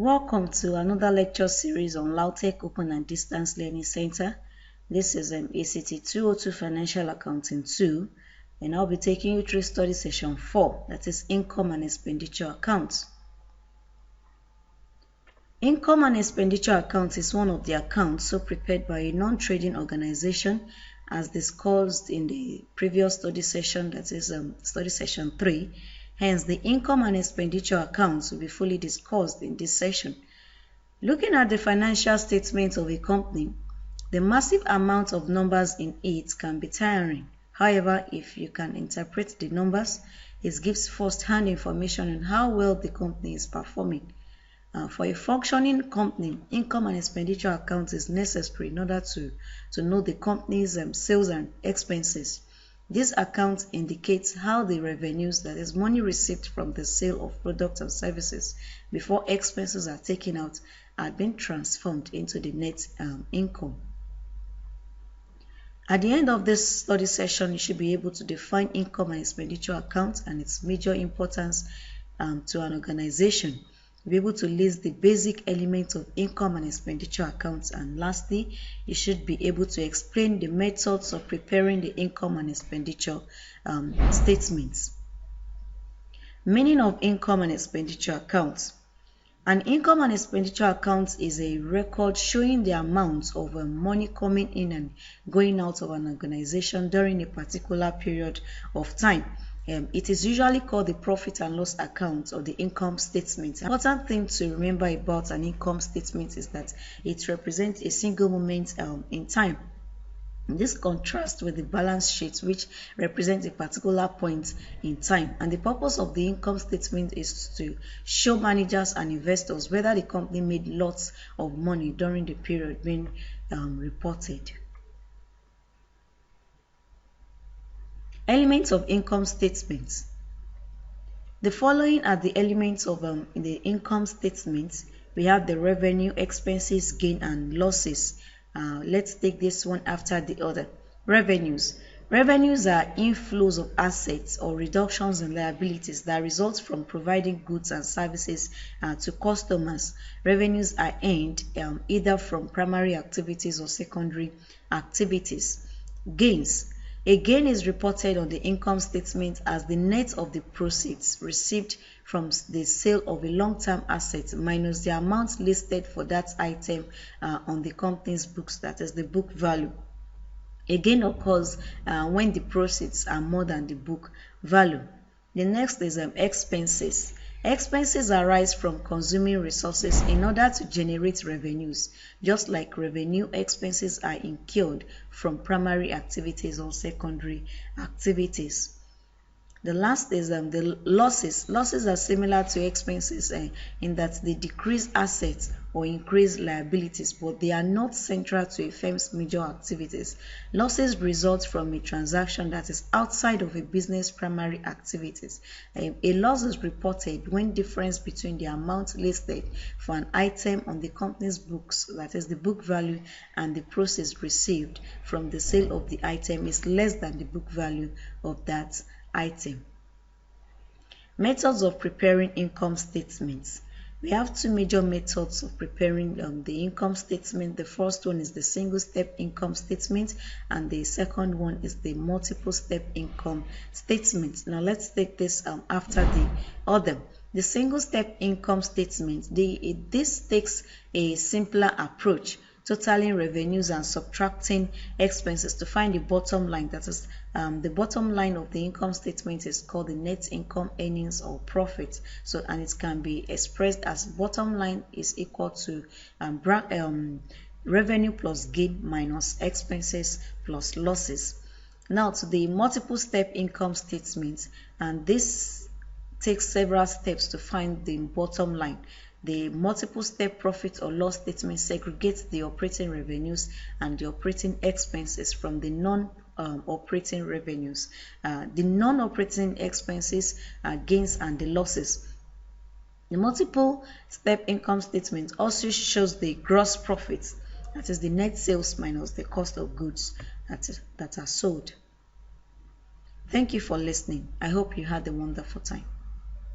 Welcome to another lecture series on LAUTECH Open and Distance Learning Center. This is ACT 202 Financial Accounting 2, and I'll be taking you through study session 4, that is Income and Expenditure Accounts. Income and Expenditure Account is one of the accounts so prepared by a non-trading organization as discussed in the previous study session, that is study session 3. Hence, the income and expenditure accounts will be fully discussed in this session. Looking at the financial statement of a company, the massive amount of numbers in it can be tiring. However, if you can interpret the numbers, it gives first-hand information on how well the company is performing. For a functioning company, income and expenditure account is necessary in order to know the company's sales and expenses. This account indicates how the revenues, that is money received from the sale of products and services before expenses are taken out, are being transformed into the net income. At the end of this study session, you should be able to define income and expenditure account and its major importance to an organization. Be able to list the basic elements of income and expenditure accounts, and lastly, you should be able to explain the methods of preparing the income and expenditure statements. Meaning of income and expenditure accounts. An income and expenditure account is a record showing the amount of money coming in and going out of an organization during a particular period of time. It is usually called the profit and loss account or the income statement. The important thing to remember about an income statement is that it represents a single moment in time. This contrasts with the balance sheet, which represents a particular point in time. And the purpose of the income statement is to show managers and investors whether the company made lots of money during the period being reported. Elements of income statements. The following are the elements of the income statement. We have the revenue, expenses, gain, and losses. Let's take this one after the other. Revenues. Revenues are inflows of assets or reductions in liabilities that result from providing goods and services to customers. Revenues are earned either from primary activities or secondary activities. Gains. A gain is reported on the income statement as the net of the proceeds received from the sale of a long-term asset minus the amount listed for that item on the company's books, that is the book value. A gain occurs when the proceeds are more than the book value. The next is expenses. Expenses arise from consuming resources in order to generate revenues, just like revenue expenses are incurred from primary activities or secondary activities. The last is the losses. Losses are similar to expenses in that they decrease assets or increase liabilities, but they are not central to a firm's major activities. Losses result from a transaction that is outside of a business primary activities. A loss is reported when difference between the amount listed for an item on the company's books, that is the book value, and the proceeds received from the sale of the item is less than the book value of that item. Methods of preparing income statements. We have two major methods of preparing the income statement. The first one is the single-step income statement, and the second one is the multiple-step income statement. Now let's take this after the other. The single-step income statement, this takes a simpler approach, totaling revenues and subtracting expenses to find the bottom line. That is, the bottom line of the income statement is called the net income, earnings, or profit. So, and it can be expressed as bottom line is equal to revenue plus gain minus expenses plus losses. Now to the multiple step income statement, and this takes several steps to find the bottom line. The multiple step profit or loss statement segregates the operating revenues and the operating expenses from the non-operating revenues. The non-operating expenses are gains and the losses. The multiple step income statement also shows the gross profits, that is the net sales minus the cost of goods that are sold. Thank you for listening. I hope you had a wonderful time.